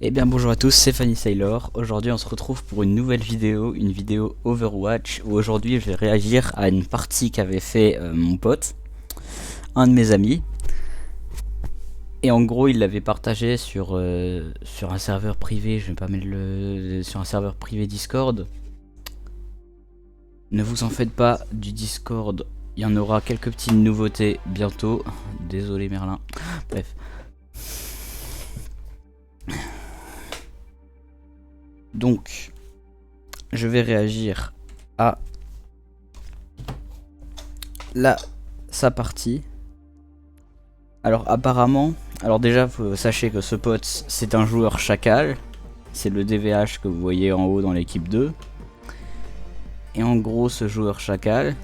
Eh bien bonjour à tous, c'est Fanny Sailor. Aujourd'hui on se retrouve pour une nouvelle vidéo, une vidéo Overwatch, où aujourd'hui je vais réagir à une partie qu'avait fait mon pote, un de mes amis. Et en gros il l'avait partagé sur un serveur privé, je vais pas mettre sur un serveur privé Discord. Ne vous en faites pas du Discord, il y en aura quelques petites nouveautés bientôt. Désolé Merlin, bref. Donc, je vais réagir à sa partie. Alors apparemment, alors déjà sachez que ce pote c'est un joueur chacal. C'est le DVH que vous voyez en haut dans l'équipe 2. Et en gros ce joueur chacal,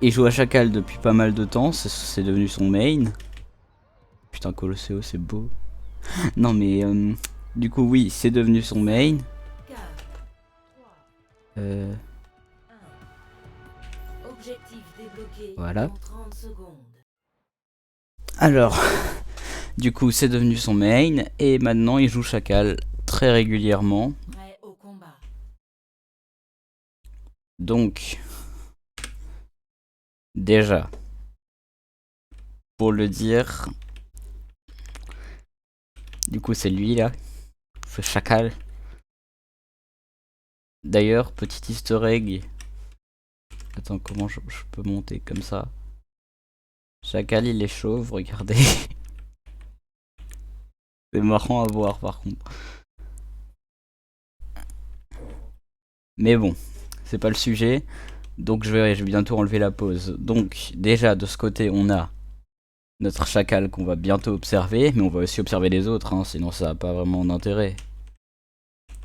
il joue à chacal depuis pas mal de temps, c'est devenu son main. Putain Colosseo c'est beau. Non mais du coup oui c'est devenu son main. Voilà. Alors, du coup c'est devenu son main et maintenant il joue chacal très régulièrement. Donc, déjà, pour le dire, du coup c'est lui là, ce chacal. D'ailleurs, petit easter egg. Attends, comment je peux monter comme ça? Chacal il est chauve, regardez. C'est marrant à voir par contre. Mais bon, c'est pas le sujet. Donc je vais bientôt enlever la pause. Donc déjà de ce côté on a notre chacal qu'on va bientôt observer. Mais on va aussi observer les autres, hein, sinon ça n'a pas vraiment d'intérêt.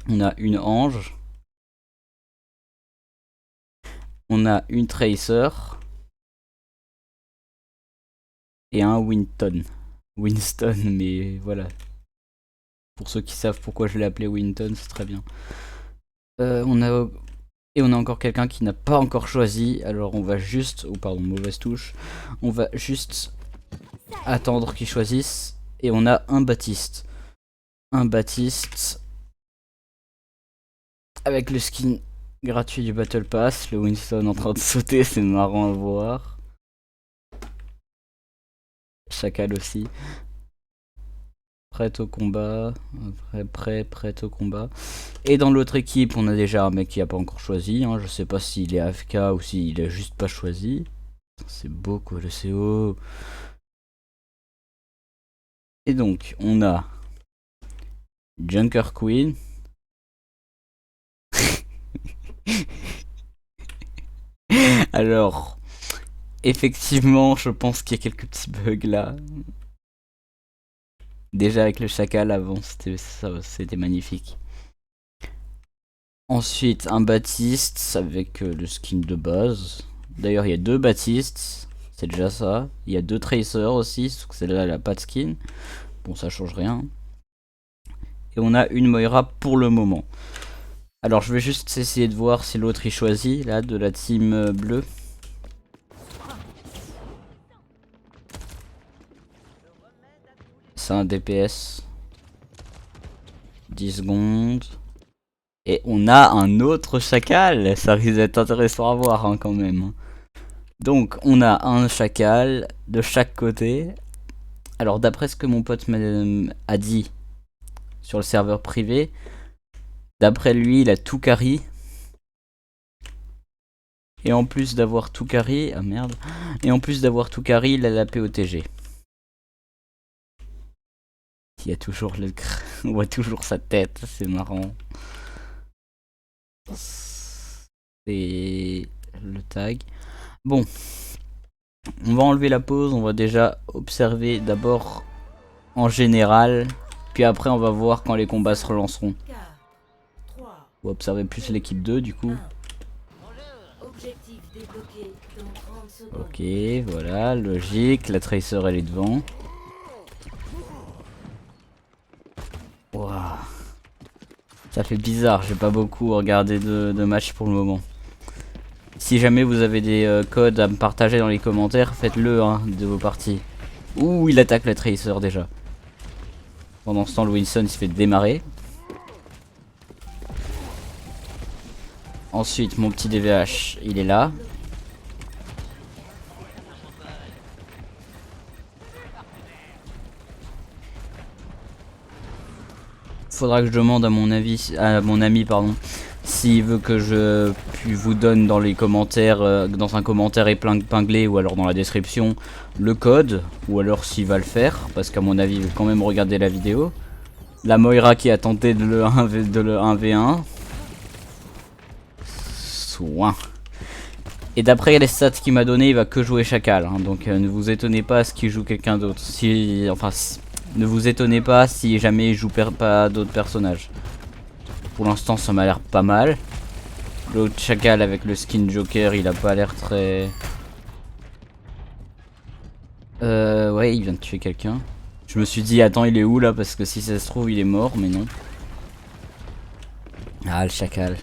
On a une ange. On a une tracer. Et un Winston. Winston, mais voilà. Pour ceux qui savent pourquoi je l'ai appelé Winston, c'est très bien. On a encore quelqu'un qui n'a pas encore choisi. Alors on va juste... Oh pardon, mauvaise touche. On va juste attendre qu'il choisisse. Et on a un Baptiste. Un Baptiste. Avec le skin gratuit du Battle Pass. Le Winston en train de sauter, c'est marrant à voir. Chacal aussi. Prête au combat. Prête au combat. Et dans l'autre équipe, on a déjà un mec qui a pas encore choisi. Hein. Je sais pas s'il est AFK ou s'il a juste pas choisi. C'est beau quoi le CO. Et donc, on a Junker Queen. Alors, effectivement, je pense qu'il y a quelques petits bugs là. Déjà avec le chacal avant, c'était magnifique. Ensuite, un Baptiste avec le skin de base. D'ailleurs, il y a deux Baptistes, c'est déjà ça. Il y a deux Tracers aussi, sauf que celle-là, elle a pas de skin. Bon, ça change rien. Et on a une Moira pour le moment. Alors, je vais juste essayer de voir si l'autre il choisit, là, de la team bleue. C'est un DPS. 10 secondes. Et on a un autre chacal. Ça risque d'être intéressant à voir hein, quand même. Donc on a un chacal de chaque côté. Alors d'après ce que mon pote a dit sur le serveur privé, d'après lui il a tout carry. Et en plus d'avoir tout carry, ah merde. Et en plus d'avoir tout carry, il a la POTG. Il y a toujours le on voit toujours sa tête, c'est marrant. C'est le tag. Bon, on va enlever la pause, on va déjà observer d'abord en général, puis après on va voir quand les combats se relanceront. On va observer plus l'équipe 2 du coup. Ok, voilà, logique, la Tracer elle est devant. Wow. Ça fait bizarre, j'ai pas beaucoup regardé de matchs pour le moment. Si jamais vous avez des codes à me partager dans les commentaires, faites-le hein, de vos parties. Ouh, il attaque la Tracer déjà. Pendant ce temps, le Winston il se fait démarrer. Ensuite, mon petit DVH, il est là. Faudra que je demande à mon ami, pardon, s'il veut que je vous donne dans les commentaires, dans un commentaire épinglé ou alors dans la description, le code, ou alors s'il va le faire, parce qu'à mon avis, il veut quand même regarder la vidéo. La Moira qui a tenté de le 1v1. Soin. Et d'après les stats qu'il m'a donné, il va que jouer Chacal, hein, donc ne vous étonnez pas à ce qu'il joue quelqu'un d'autre. Ne vous étonnez pas si jamais il joue pas d'autres personnages. Pour l'instant, ça m'a l'air pas mal. L'autre Chacal avec le skin Joker, il a pas l'air très... ouais, il vient de tuer quelqu'un. Je me suis dit, attends, il est où là? Parce que si ça se trouve, il est mort, mais non. Ah, le Chacal.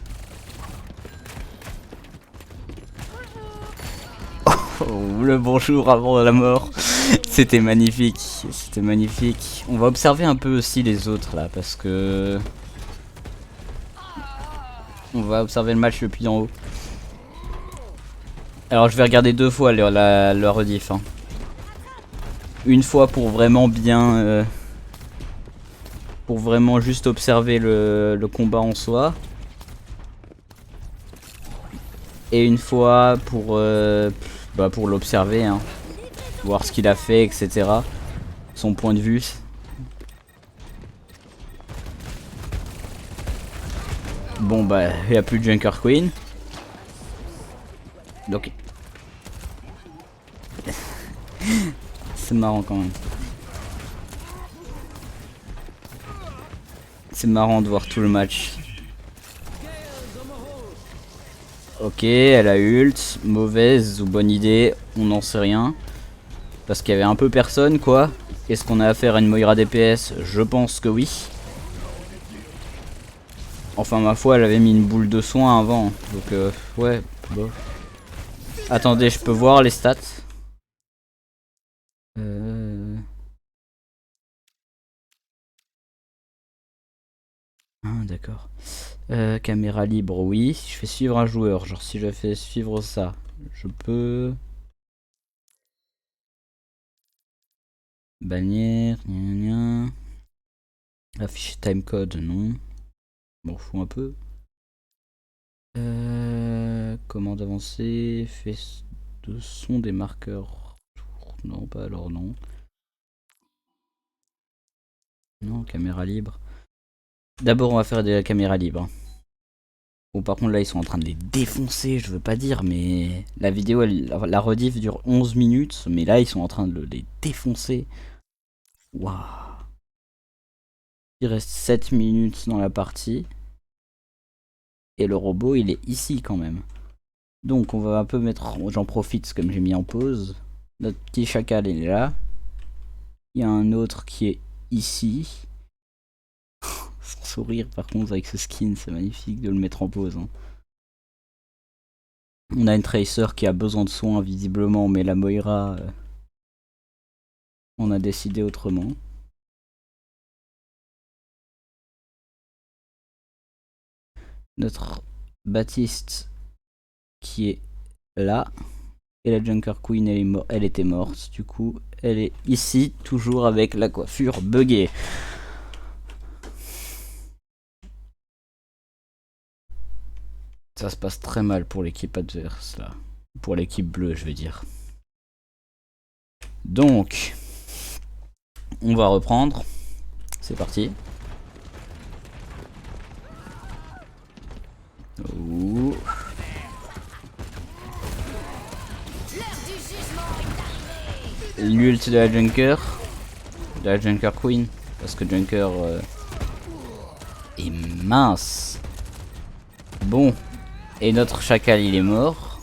Oh, le bonjour avant la mort. C'était magnifique. C'était magnifique. On va observer un peu aussi les autres là, parce que... On va observer le match depuis en haut. Alors je vais regarder 2 fois la rediff. Hein. Une fois pour vraiment bien... pour vraiment juste observer le combat en soi. Et une fois pour l'observer. Hein. Voir ce qu'il a fait, etc. Son point de vue. Bon bah, il n'y a plus de Junker Queen. Donc... C'est marrant quand même. C'est marrant de voir tout le match. Ok, elle a ult. Mauvaise ou bonne idée, on n'en sait rien. Parce qu'il y avait un peu personne quoi. Est-ce qu'on a affaire à une Moira DPS? Je pense que oui. Enfin ma foi, elle avait mis une boule de soin avant. Donc ouais, bon. Attendez, je peux voir les stats. Ah d'accord. Caméra libre, oui. Si je fais suivre un joueur, genre si je fais suivre ça, je peux... Bannière, gna gna. Afficher timecode, non. M'en fous un peu. Commande avancée, fait de son des marqueurs. Non, pas alors non. Non, caméra libre. D'abord on va faire des caméras libres. Bon par contre là ils sont en train de les défoncer, je veux pas dire, mais la vidéo, la rediff dure 11 minutes, mais là ils sont en train de les défoncer. Waouh. Il reste 7 minutes dans la partie. Et le robot il est ici quand même. Donc on va un peu mettre, j'en profite comme j'ai mis en pause. Notre petit chacal il est là. Il y a un autre qui est ici. Son sourire par contre avec ce skin, c'est magnifique de le mettre en pause. Hein. On a une Tracer qui a besoin de soins visiblement, mais la Moira, on a décidé autrement. Notre Baptiste qui est là. Et la Junker Queen elle était morte. Du coup elle est ici toujours avec la coiffure buggée. Ça se passe très mal pour l'équipe adverse là. Pour l'équipe bleue je veux dire. Donc on va reprendre. C'est parti. Ouh. L'ult de la Junker Queen, parce que Junker est mince. Bon, et notre chacal il est mort.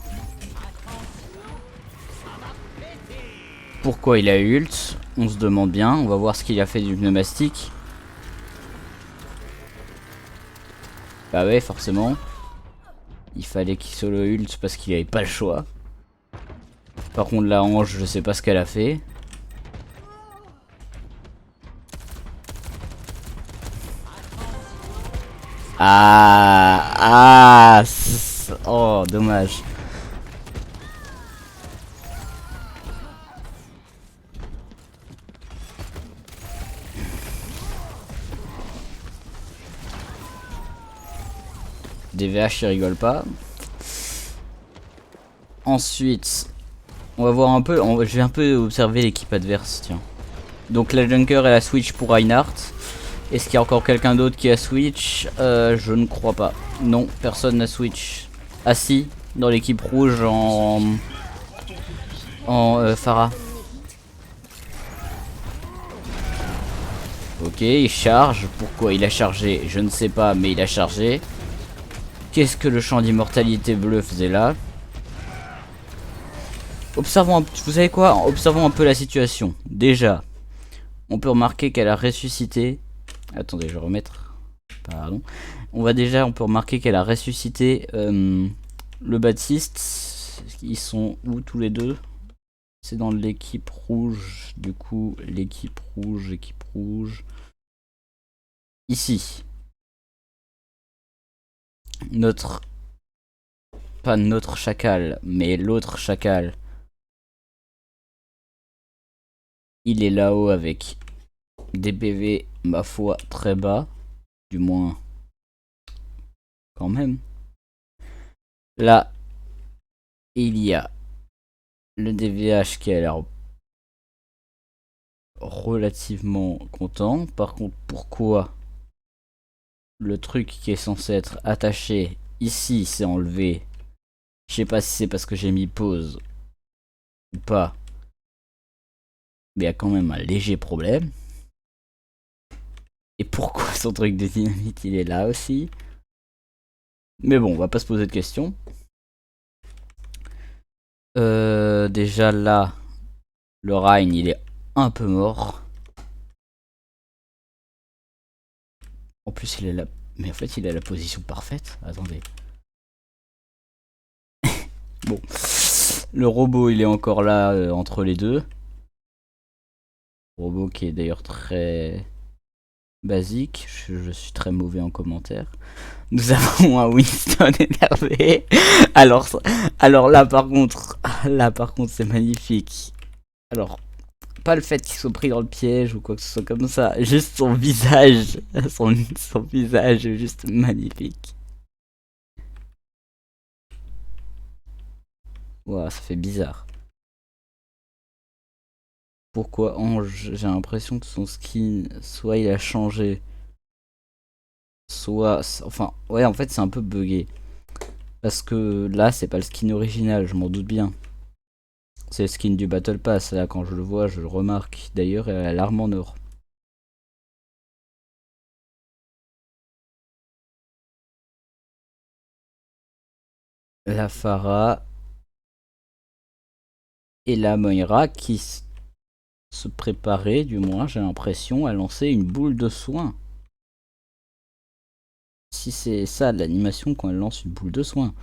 Pourquoi il a ult? On se demande bien, on va voir ce qu'il a fait du pneumatique. Bah ouais, forcément. Il fallait qu'il solo ult parce qu'il avait pas le choix. Par contre la hanche, je sais pas ce qu'elle a fait. Ah, oh, dommage. DVH, il rigole pas. Ensuite, on va voir un peu. Je vais un peu observer l'équipe adverse, tiens. Donc la Junker elle a switch pour Reinhardt. Est-ce qu'il y a encore quelqu'un d'autre qui a switch? Je ne crois pas. Non, personne n'a switch. Ah si, dans l'équipe rouge en Pharah. Ok, il charge. Pourquoi il a chargé? Je ne sais pas, mais il a chargé. Qu'est-ce que le champ d'immortalité bleu faisait là? Observons un... Vous savez quoi? Observons un peu la situation. Déjà, on peut remarquer qu'elle a ressuscité. Attendez, je vais remettre. Pardon. On peut remarquer qu'elle a ressuscité le Baptiste. Ils sont où tous les deux? C'est dans l'équipe rouge. Du coup, l'équipe rouge. Ici. Pas notre chacal, mais l'autre chacal. Il est là-haut avec des PV, ma foi, très bas. Du moins, quand même. Là, il y a le DVH qui a l'air relativement content. Par contre, pourquoi le truc qui est censé être attaché ici s'est enlevé? Je sais pas si c'est parce que j'ai mis pause ou pas. Mais il y a quand même un léger problème. Et pourquoi son truc de dynamite il est là aussi? Mais bon, on va pas se poser de questions. Déjà là, le Rhein il est un peu mort. En plus il est là. Mais en fait il a la position parfaite. Attendez. Bon. Le robot il est encore là entre les deux. Robot qui est d'ailleurs très basique. Je suis très mauvais en commentaire. Nous avons un Winston énervé. Alors là par contre c'est magnifique. Alors, pas le fait qu'il soit pris dans le piège ou quoi que ce soit comme ça. Juste son visage. Son visage est juste magnifique. Ouah, ça fait bizarre. Pourquoi Ange? J'ai l'impression que son skin, soit il a changé, soit... Enfin, ouais, en fait, c'est un peu buggé. Parce que là, c'est pas le skin original, je m'en doute bien. C'est le skin du Battle Pass, là, quand je le vois, je le remarque. D'ailleurs, elle a l'arme en or. La Pharah et la Moira qui se préparaient, du moins, j'ai l'impression, à lancer une boule de soin. Si c'est ça l'animation quand elle lance une boule de soin.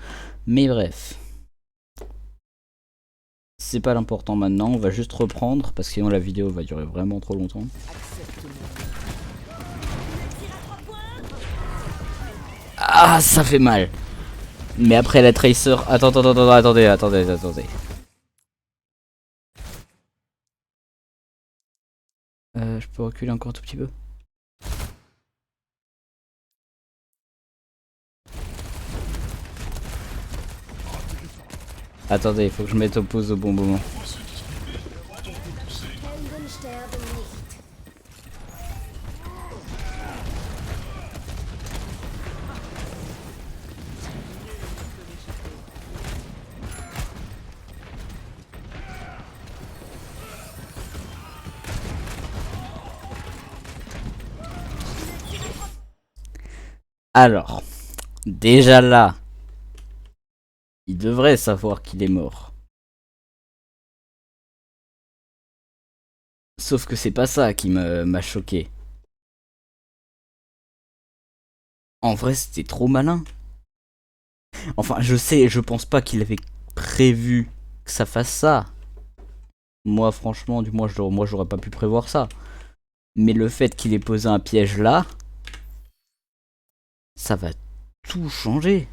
Mais bref. C'est pas l'important maintenant, on va juste reprendre parce que sinon la vidéo va durer vraiment trop longtemps. Ah, ça fait mal. Mais après la Tracer... Attendez. Je peux reculer encore un tout petit peu. Attendez, il faut que je mette au pause au bon moment. Alors, déjà là, il devrait savoir qu'il est mort. Sauf que c'est pas ça qui m'a choqué. En vrai, c'était trop malin. Enfin, je pense pas qu'il avait prévu que ça fasse ça. Moi, franchement, du moins, moi, j'aurais pas pu prévoir ça. Mais le fait qu'il ait posé un piège là, Ça va tout changer.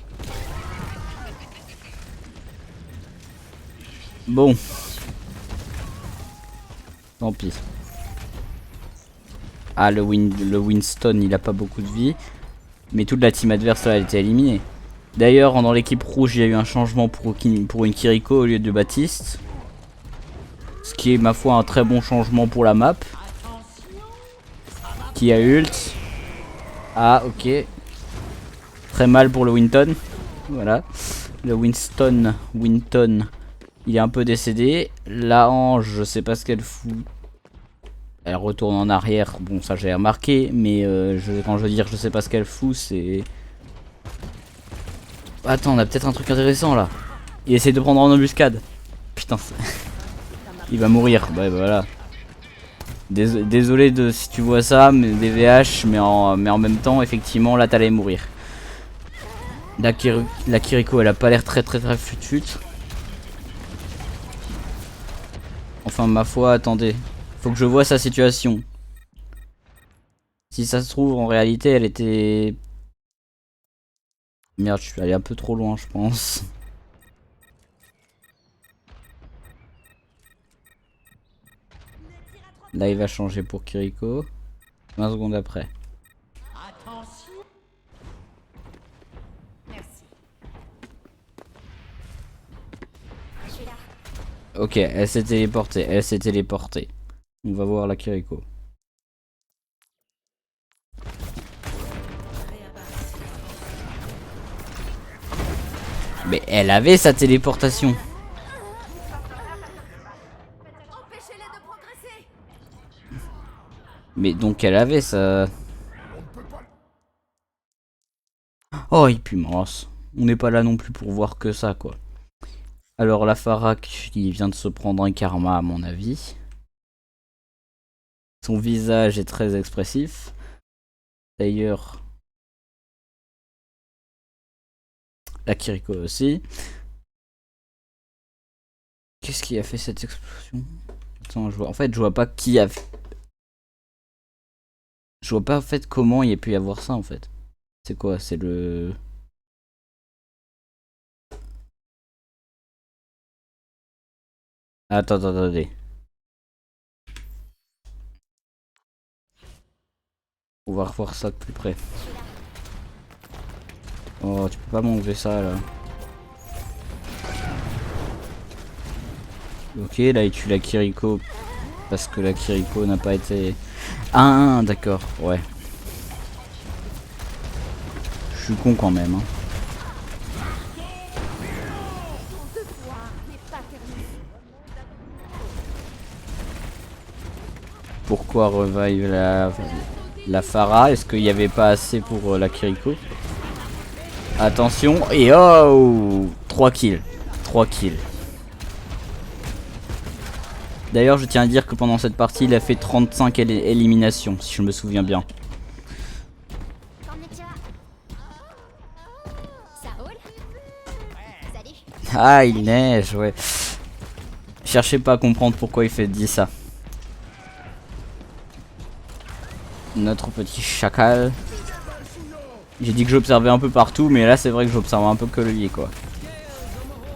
Bon. Tant pis. Ah, le Winston, il a pas beaucoup de vie. Mais toute la team adverse, elle a été éliminée. D'ailleurs, dans l'équipe rouge, il y a eu un changement pour une Kiriko au lieu de Baptiste. Ce qui est, ma foi, un très bon changement pour la map. Qui a ult. Ah, ok. Très mal pour le Winton. Voilà. Le Winton, il est un peu décédé. La Ange, je sais pas ce qu'elle fout. Elle retourne en arrière. Bon, ça j'ai remarqué. Mais quand je veux dire je sais pas ce qu'elle fout, c'est... Attends, on a peut-être un truc intéressant là. Il essaie de prendre en embuscade. Putain, il va mourir. Ouais, bah voilà. Désolé de si tu vois ça, mais des VH, mais en même temps, effectivement, là t'allais mourir. La Kiriko, elle a pas l'air très fut. Enfin, ma foi, attendez. Faut que je vois sa situation. Si ça se trouve, en réalité, elle était... Merde, je suis allé un peu trop loin, je pense. Là, il va changer pour Kiriko. 20 secondes après. Ok, elle s'est téléportée. On va voir la Kiriko. Mais elle avait sa téléportation. Mais donc elle avait sa... Oh, il pue mince. On n'est pas là non plus pour voir que ça, quoi. Alors la Farak, il vient de se prendre un karma à mon avis. Son visage est très expressif. D'ailleurs, la Kiriko aussi. Qu'est-ce qui a fait cette explosion? Attends, je vois... En fait, je vois pas qui a... Je vois pas en fait comment il y a pu y avoir ça en fait. C'est quoi? C'est le... Attendez. On va revoir ça de plus près. Oh, tu peux pas m'enlever ça là. Ok, là il tue la Kiriko. Parce que la Kiriko n'a pas été... Ah, d'accord, ouais. Je suis con quand même. Hein. Pourquoi revive la Pharah? Est-ce qu'il n'y avait pas assez pour la Kiriko? Attention, et oh 3 kills. 3 kills. D'ailleurs, je tiens à dire que pendant cette partie, il a fait 35 éliminations, si je me souviens bien. Ah, il neige, ouais. Cherchez pas à comprendre pourquoi il fait dit ça. Notre petit chacal. J'ai dit que j'observais un peu partout, mais là c'est vrai que j'observe un peu que lui, quoi.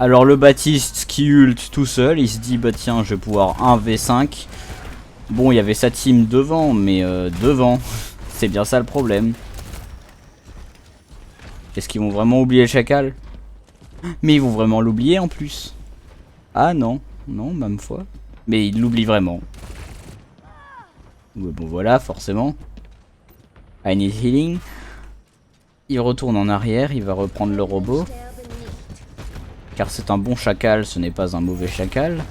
Alors le Baptiste qui ult tout seul, il se dit bah tiens, je vais pouvoir 1v5. Bon, il y avait sa team devant, mais devant, c'est bien ça le problème. Est-ce qu'ils vont vraiment oublier le chacal? Mais ils vont vraiment l'oublier en plus. Ah non, non, même foi. Mais ils l'oublient vraiment. Bon voilà, forcément. I need healing. Il retourne en arrière, il va reprendre le robot. Car c'est un bon chacal, ce n'est pas un mauvais chacal.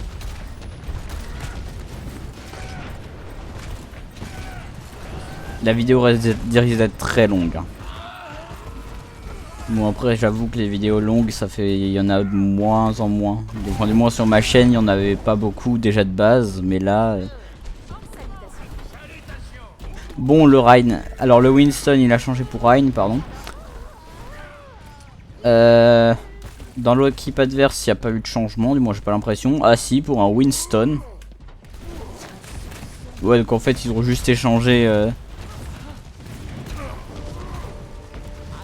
La vidéo risque d'être très longue. Bon après j'avoue que les vidéos longues ça fait, il y en a de moins en moins. Donc du moins sur ma chaîne il n'y en avait pas beaucoup déjà de base, mais là... Bon le Rein, alors le Winston il a changé pour Rein, pardon. Dans l'équipe adverse il n'y a pas eu de changement, du moins j'ai pas l'impression. Ah si, pour un Winston. Ouais donc en fait ils ont juste échangé...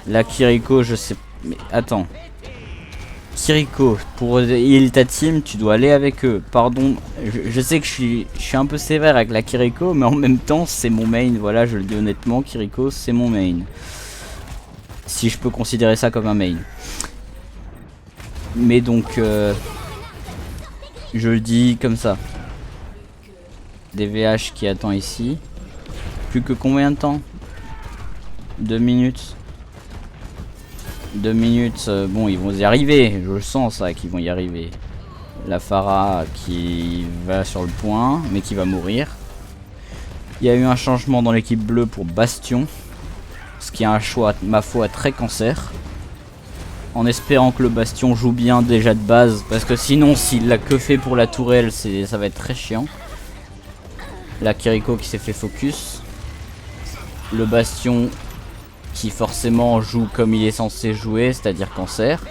La Kiriko, je sais... Mais attends. Kiriko, pour heal ta team, tu dois aller avec eux. Pardon, je sais que je suis un peu sévère avec la Kiriko, mais en même temps, c'est mon main. Voilà, je le dis honnêtement, Kiriko, c'est mon main. Si je peux considérer ça comme un main. Mais donc, je le dis comme ça. DVH qui attend ici. Plus que combien de temps? 2 minutes. 2 minutes, bon, ils vont y arriver. Je le sens ça, qu'ils vont y arriver. La Pharah qui va sur le point, mais qui va mourir. Il y a eu un changement dans l'équipe bleue pour Bastion. Ce qui est un choix, ma foi, très cancer. En espérant que le Bastion joue bien déjà de base. Parce que sinon, s'il l'a que fait pour la tourelle, ça va être très chiant. La Kiriko qui s'est fait focus. Le Bastion qui forcément joue comme il est censé jouer, c'est-à-dire cancer.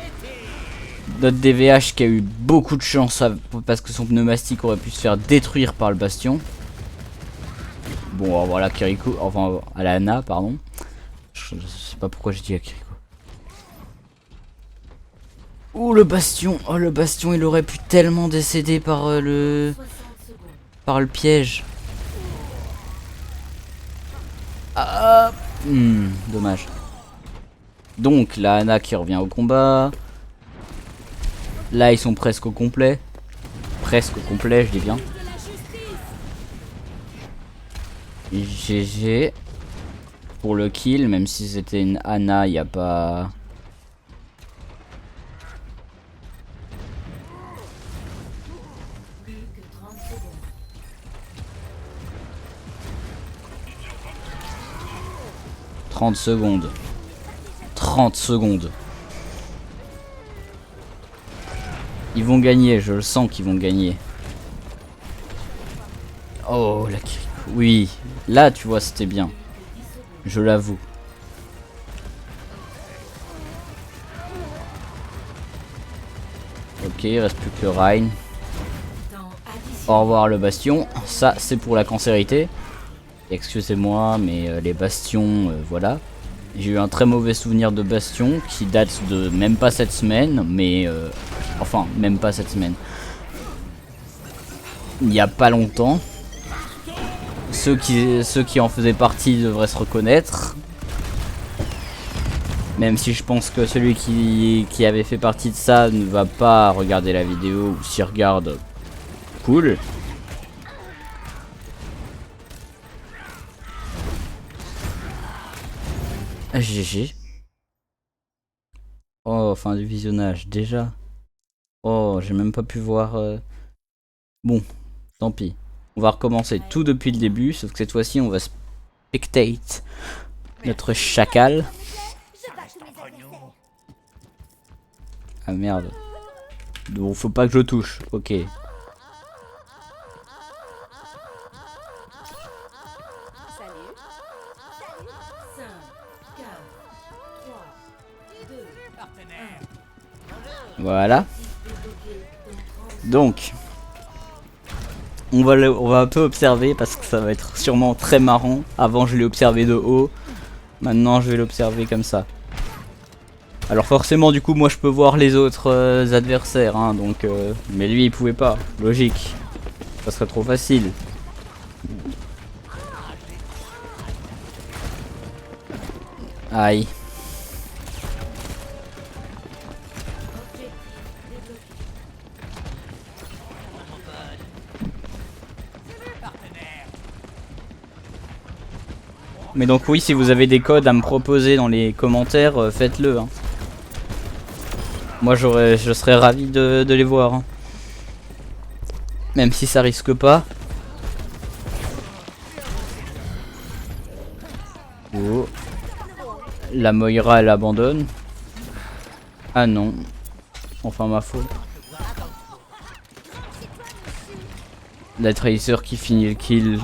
Notre DVH qui a eu beaucoup de chance parce que son pneumatique aurait pu se faire détruire par le Bastion. Bon, voilà Kiriko, enfin à la Ana, pardon. Je sais pas pourquoi j'ai dit la Kiriko. Ouh, le Bastion. Oh, le Bastion, il aurait pu tellement décéder par le piège. Ah, dommage. Donc la Ana qui revient au combat. Là ils sont presque au complet. Presque au complet, je dis bien. GG. Pour le kill, même si c'était une Ana, il n'y a pas... « 30 secondes. 30 secondes. Ils vont gagner, je le sens qu'ils vont gagner. Oh, la Kiriko. Oui, là tu vois c'était bien. Je l'avoue. Ok, il reste plus que Rein. Au revoir le Bastion. Ça c'est pour la cancérité. Excusez-moi, mais les bastions, voilà. J'ai eu un très mauvais souvenir de Bastion qui date de même pas cette semaine, mais enfin, même pas cette semaine. Il n'y a pas longtemps. Ceux qui en faisaient partie devraient se reconnaître. Même si je pense que celui qui avait fait partie de ça ne va pas regarder la vidéo, ou s'il regarde, cool. GG. Oh, fin du visionnage, déjà. Oh, j'ai même pas pu voir... Bon, tant pis. On va recommencer tout depuis le début, sauf que cette fois-ci, on va spectate notre chacal. Ah merde. Donc, faut pas que je le touche. Ok. Voilà. Donc, on va un peu observer parce que ça va être sûrement très marrant. Avant, je l'ai observé de haut. Maintenant, je vais l'observer comme ça. Alors forcément, du coup, moi, je peux voir les autres adversaires, hein, donc. Mais lui, il pouvait pas. Logique. Ça serait trop facile. Aïe. Mais donc oui, si vous avez des codes à me proposer dans les commentaires, faites-le. Hein. Moi je serais ravi de les voir. Hein. Même si ça risque pas. Oh. La Moira elle abandonne. Ah non. Enfin ma faute. La Tracer qui finit le kill.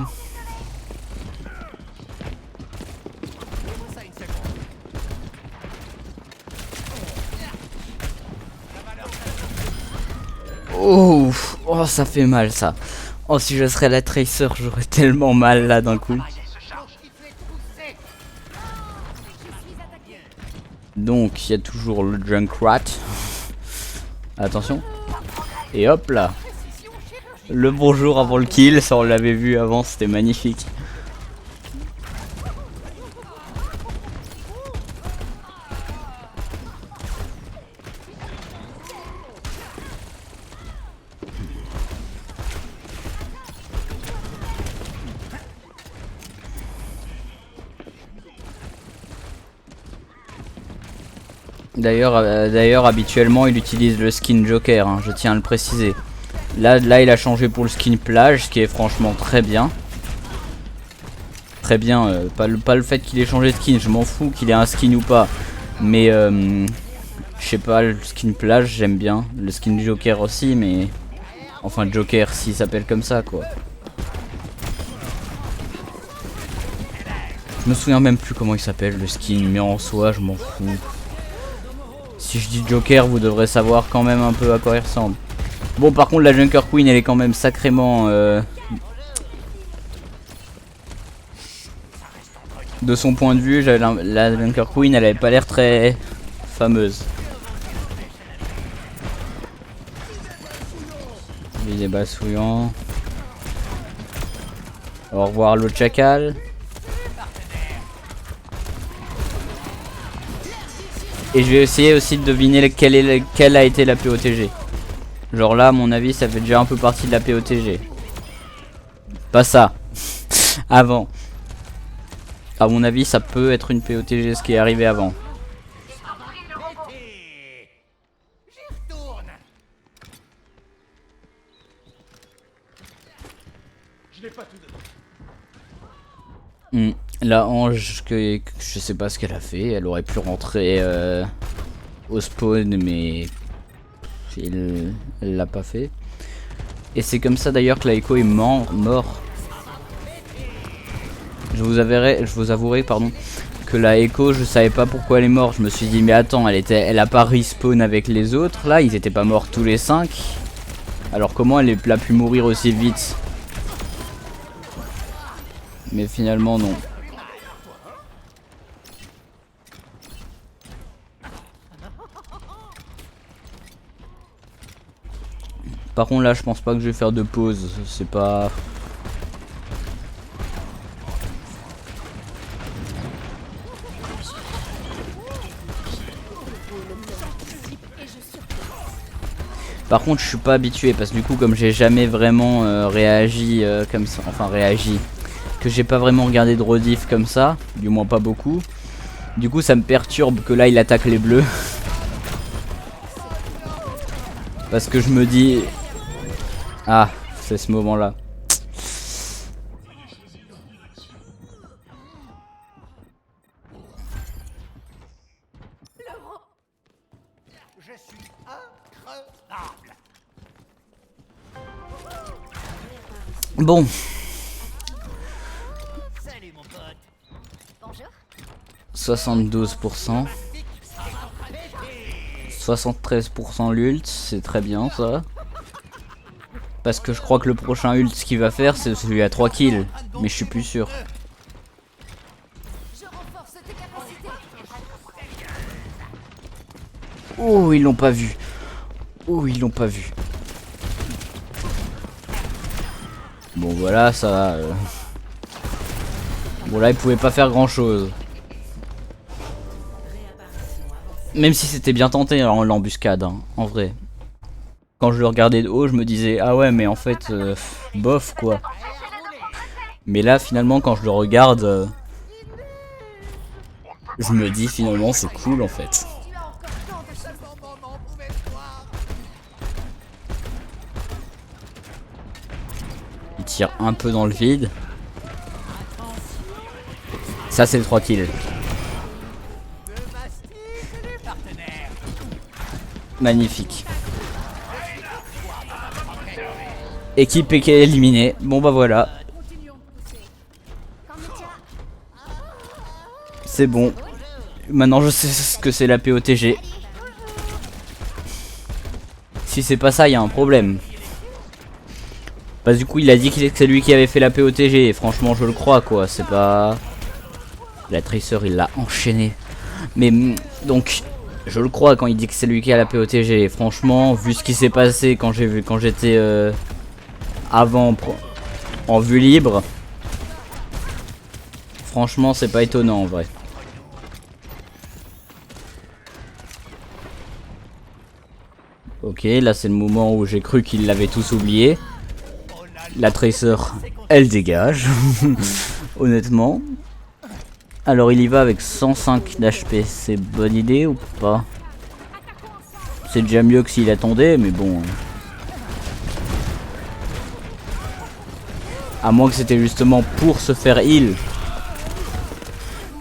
Oh, oh, ça fait mal ça. Oh, si je serais la Tracer, j'aurais tellement mal là d'un coup. Donc il y a toujours le Junkrat. Attention. Et hop là. Le bonjour avant le kill, ça on l'avait vu avant, c'était magnifique. D'ailleurs, habituellement, il utilise le skin Joker, hein, je tiens à le préciser. Là, il a changé pour le skin plage, ce qui est franchement très bien. Très bien, pas le fait qu'il ait changé de skin, je m'en fous qu'il ait un skin ou pas. Mais, je sais pas, le skin plage, j'aime bien. Le skin Joker aussi, mais... Enfin, Joker, s'il s'appelle comme ça, quoi. Je me souviens même plus comment il s'appelle, le skin, mais en soi, je m'en fous. Si je dis Joker, vous devrez savoir quand même un peu à quoi il ressemble. Bon, par contre, la Junker Queen, elle est quand même sacrément... De son point de vue, la Junker Queen, elle avait pas l'air très fameuse. Il est bassouillant. Au revoir le chacal. Et je vais essayer aussi de deviner quelle a été la POTG. Genre là, à mon avis, ça fait déjà un peu partie de la POTG. Pas ça. Avant. À mon avis, ça peut être une POTG ce qui est arrivé avant. La Ange, que je sais pas ce qu'elle a fait. Elle aurait pu rentrer au spawn, mais elle l'a pas fait. Et c'est comme ça d'ailleurs que la Echo est mort. Je vous avouerai pardon, que la Echo, je savais pas pourquoi elle est morte. Je me suis dit mais attends, elle a pas respawn avec les autres. Là, ils étaient pas morts tous les 5. Alors comment elle a pu mourir aussi vite? Mais finalement non. Par contre là je pense pas que je vais faire de pause, c'est pas... Par contre je suis pas habitué parce que du coup comme j'ai jamais vraiment réagi comme ça, enfin réagi, que j'ai pas vraiment regardé de rediff comme ça, du moins pas beaucoup. Du coup ça me perturbe que là il attaque les bleus. Parce que je me dis... Ah, c'est ce moment-là. Je suis incroyable. Bon. Salut mon pote. Bonjour. 72%. 73% l'ult, c'est très bien ça. Parce que je crois que le prochain ult ce qu'il va faire c'est celui à 3 kills. Mais je suis plus sûr. Oh ils l'ont pas vu. Oh ils l'ont pas vu. Bon voilà ça va. Bon là il pouvait pas faire grand chose. Même si c'était bien tenté l'embuscade hein, en vrai. Quand je le regardais de haut, je me disais ah ouais mais en fait bof quoi. Mais là finalement quand je le regarde, je me dis finalement c'est cool en fait. Il tire un peu dans le vide. Ça c'est le 3 kills. Magnifique. Équipe qui est éliminée. Bon bah voilà. C'est bon. Maintenant je sais ce que c'est la POTG. Si c'est pas ça, il y a un problème. Parce que du coup il a dit que c'est lui qui avait fait la POTG. Et franchement je le crois quoi. C'est pas... La Tracer, il l'a enchaîné. Mais donc, je le crois quand il dit que c'est lui qui a la POTG. Franchement, vu ce qui s'est passé quand j'étais avant en vue libre, franchement, c'est pas étonnant en vrai. Ok, là c'est le moment où j'ai cru qu'ils l'avaient tous oublié. La Tracer, elle dégage. Honnêtement. Alors il y va avec 105 d'HP. C'est bonne idée ou pas? C'est déjà mieux que s'il attendait, mais bon. À moins que c'était justement pour se faire heal.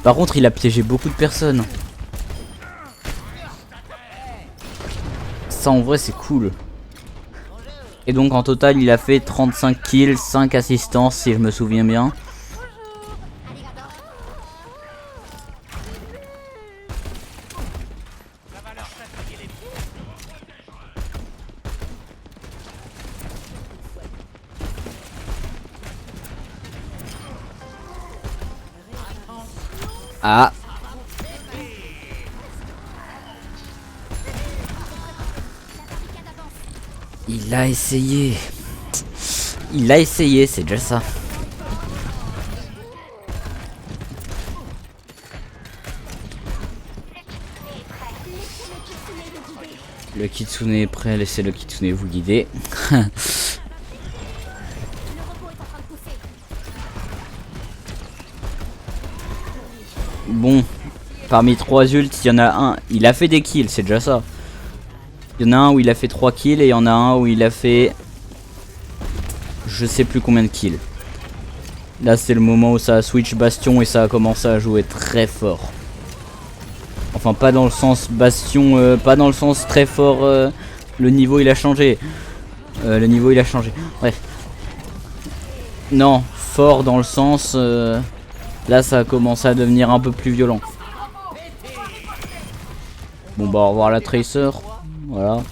Par contre, il a piégé beaucoup de personnes. Ça en vrai c'est cool. Et donc en total il a fait 35 kills, 5 assistances si je me souviens bien. Ah. Il a essayé. Il a essayé, c'est déjà ça. Le kitsune est prêt, laissez le kitsune vous guider. Bon, parmi 3 ults, il y en a un. Il a fait des kills, c'est déjà ça. Il y en a un où il a fait 3 kills et il y en a un où il a fait... Je sais plus combien de kills. Là c'est le moment où ça a switch bastion et ça a commencé à jouer très fort. Enfin pas dans le sens bastion, pas dans le sens très fort, le niveau il a changé. Le niveau il a changé. Bref. Non, fort dans le sens... là ça a commencé à devenir un peu plus violent. Bon bah au revoir la Tracer. Voilà.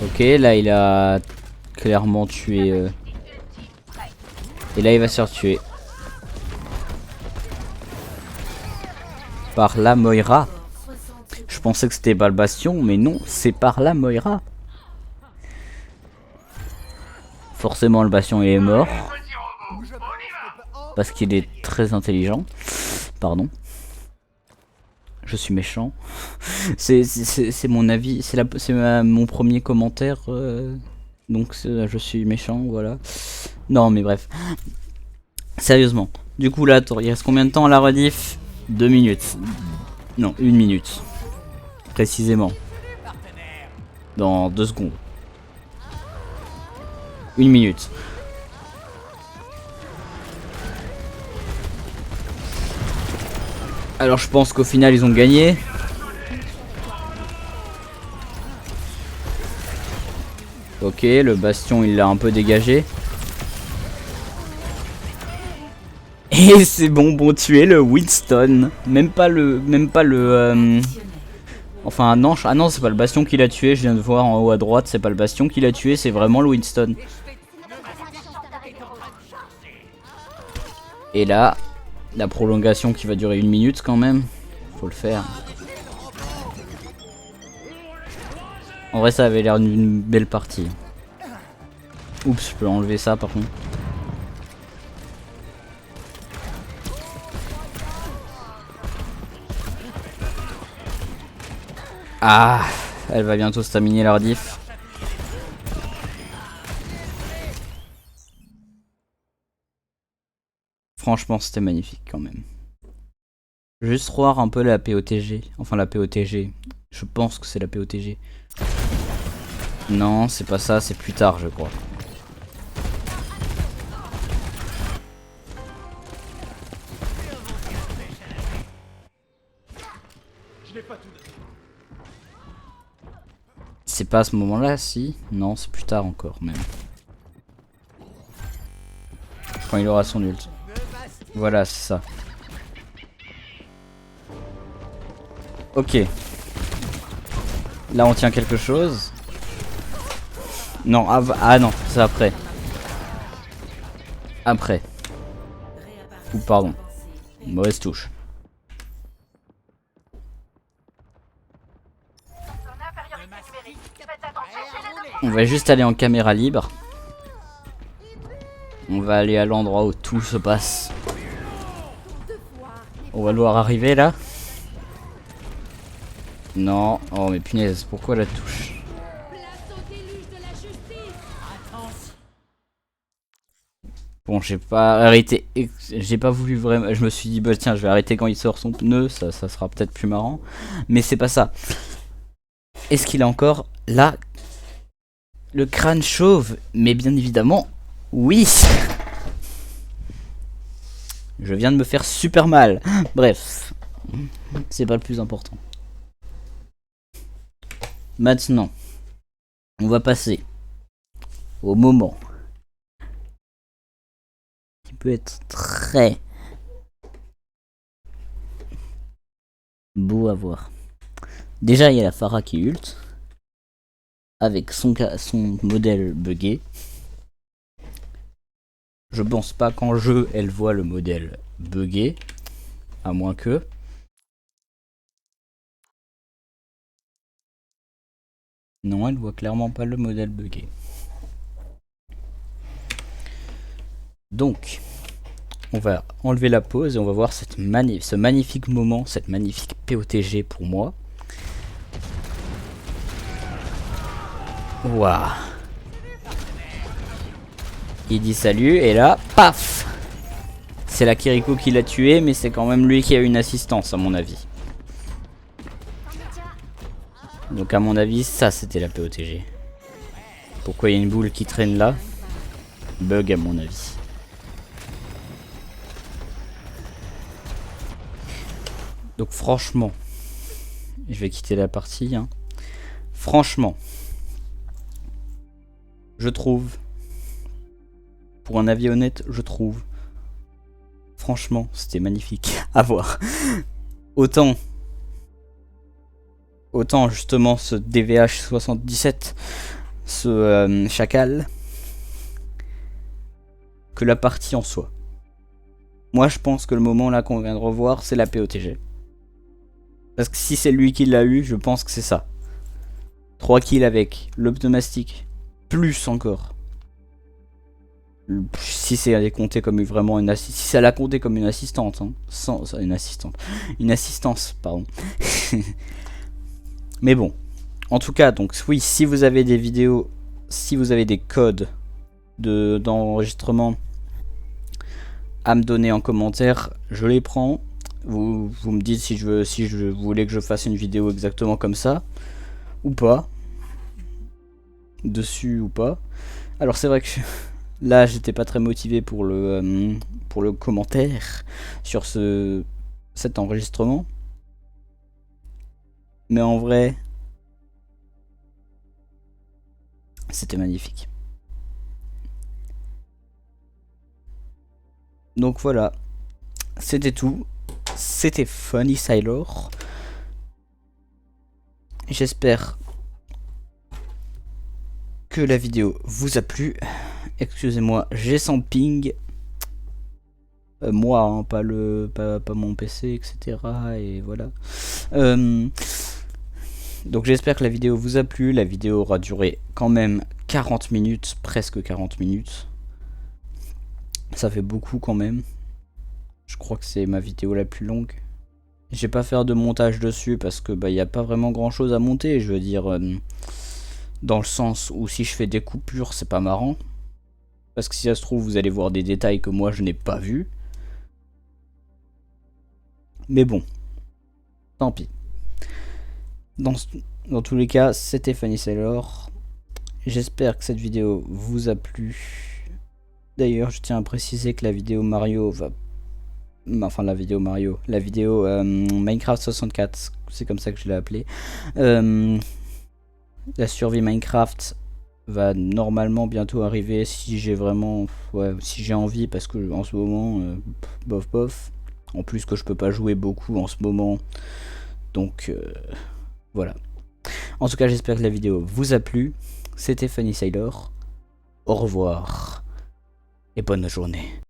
Ok, là il a clairement tué. Et là il va se faire tuer. Par la Moira. Je pensais que c'était pas le bastion, mais non, c'est par la Moira. Forcément le bastion il est mort. Parce qu'il est très intelligent. Pardon. Je suis méchant. C'est mon avis, c'est mon premier commentaire. Donc je suis méchant, voilà. Non mais bref. Sérieusement. Du coup là, il reste combien de temps à la rediff? 2 minutes. Non, 1 minute. Précisément. Dans 2 secondes. 1 minute. Alors je pense qu'au final ils ont gagné. Ok, le bastion il l'a un peu dégagé. Et c'est bon tuer le Winston. Même pas le enfin non, ah non c'est pas le bastion qui l'a tué. Je viens de voir en haut à droite, c'est pas le bastion qui l'a tué, c'est vraiment le Winston. Et là, la prolongation qui va durer 1 minute quand même. Faut le faire. En vrai ça avait l'air d'une belle partie. Oups, je peux enlever ça par contre. Ah, elle va bientôt staminer leur diff. Franchement c'était magnifique quand même. Juste voir un peu la POTG. Enfin la POTG. Je pense que c'est la POTG. Non, c'est pas ça, c'est plus tard je crois. C'est pas à ce moment-là, si? Non, c'est plus tard encore même. Quand il aura son ult. Voilà, c'est ça. Ok. Là on tient quelque chose. Non, ah non, c'est après. après. Ou pardon. Mauvaise touche. On va juste aller en caméra libre. On va aller à l'endroit où tout se passe. On va le voir arriver là. Non. Oh mais punaise, pourquoi la touche? Bon, j'ai pas arrêté. J'ai pas voulu vraiment. Je me suis dit, bah tiens, je vais arrêter quand il sort son pneu. Ça sera peut-être plus marrant. Mais c'est pas ça. Est-ce qu'il a encore là le crâne chauve? Mais bien évidemment, oui. Je viens de me faire super mal. Bref, c'est pas le plus important. Maintenant, on va passer au moment qui peut être très beau à voir. Déjà, il y a la Pharah qui ult avec son modèle buggé. Je pense pas qu'en jeu elle voit le modèle buggé, à moins que. Non, elle voit clairement pas le modèle buggé. Donc, on va enlever la pause et on va voir ce magnifique moment, cette magnifique POTG pour moi. Waouh. Il dit salut et là, paf. C'est la Kiriko qui l'a tué, mais c'est quand même lui qui a eu une assistance à mon avis. Donc à mon avis, ça c'était la POTG. Pourquoi il y a une boule qui traîne là? Bug à mon avis. Donc franchement, je vais quitter la partie. Hein. Franchement, je trouve, pour un avis honnête, je trouve, franchement, c'était magnifique à voir. Autant justement ce DVH 77, ce chacal, que la partie en soi. Moi je pense que le moment là qu'on vient de revoir, c'est la POTG. Parce que si c'est lui qui l'a eu, je pense que c'est ça. 3 kills avec le pneumatique, plus encore. Si c'est compté comme vraiment une assistance, si ça l'a compté comme une assistante, hein, une assistance, pardon. Mais bon, en tout cas, donc oui, si vous avez des vidéos, si vous avez des codes d'enregistrement à me donner en commentaire, je les prends. Vous me dites si je voulais que je fasse une vidéo exactement comme ça ou pas, dessus ou pas. Alors c'est vrai que là j'étais pas très motivé pour le commentaire sur cet enregistrement, mais en vrai c'était magnifique. Donc voilà, c'était tout. C'était Funny Sailor. J'espère que la vidéo vous a plu. Excusez-moi, j'ai son ping. Moi, hein, pas mon PC, etc. Et voilà. Donc j'espère que la vidéo vous a plu. La vidéo aura duré quand même 40 minutes, presque 40 minutes. Ça fait beaucoup quand même. Je crois que c'est ma vidéo la plus longue. Je vais pas faire de montage dessus parce que bah y a pas vraiment grand chose à monter. Je veux dire, dans le sens où si je fais des coupures, c'est pas marrant. Parce que si ça se trouve, vous allez voir des détails que moi je n'ai pas vus. Mais bon, tant pis. Dans tous les cas, c'était Funny Sailor. J'espère que cette vidéo vous a plu. D'ailleurs, je tiens à préciser que la vidéo Mario va... Enfin, la vidéo Minecraft 64, c'est comme ça que je l'ai appelé. La survie Minecraft va normalement bientôt arriver si j'ai vraiment... Ouais, si j'ai envie, parce que en ce moment, bof bof. En plus que je peux pas jouer beaucoup en ce moment. Donc, voilà. En tout cas, j'espère que la vidéo vous a plu. C'était Funny Sailor. Au revoir. et bonne journée.